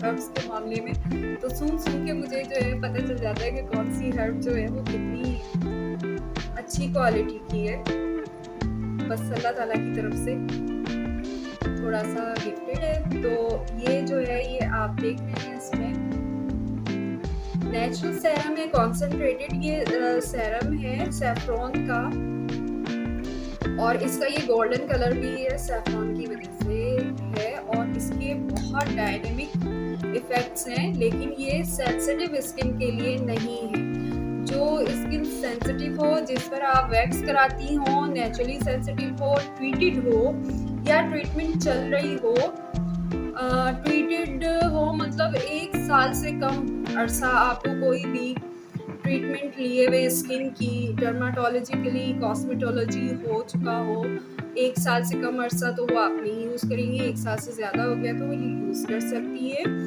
Herbs के मामले में, तो सुन के मुझे जो है पता चल जाता है कि कौन-सी हर्ब जो है वो कितनी अच्छी क्वालिटी की है। बस अल्लाह ताला की तरफ से थोड़ा-सा गिफ्टेड है। तो ये जो है ये आप देख रहे हैं इसमें नेचुरल सेरम है, कॉन्सन्ट्रेटेड ये सेरम है सैफ़्रॉन का, और इसका ये गोल्डन कलर भी है सैफ़्रॉन की वजह से है, और इसके बहुत डायनेमिक इफ़ेक्ट्स हैं, लेकिन ये सेंसिटिव स्किन के लिए नहीं है। जो स्किन सेंसिटिव हो, जिस पर आप वैक्स कराती हो, नेचुरली सेंसिटिव हो, ट्रीटेड हो या ट्रीटमेंट चल रही हो, ट्रीटेड हो मतलब 1 साल से कम अरसा आपको कोई भी ट्रीटमेंट लिए हुए स्किन की डर्माटोलॉजिकली कॉस्मेटोलॉजी हो चुका हो, 1 साल से कम अरसा तो वो आप नहीं यूज़ करेंगी, 1 साल से ज़्यादा हो गया तो वो यूज़ कर सकती है।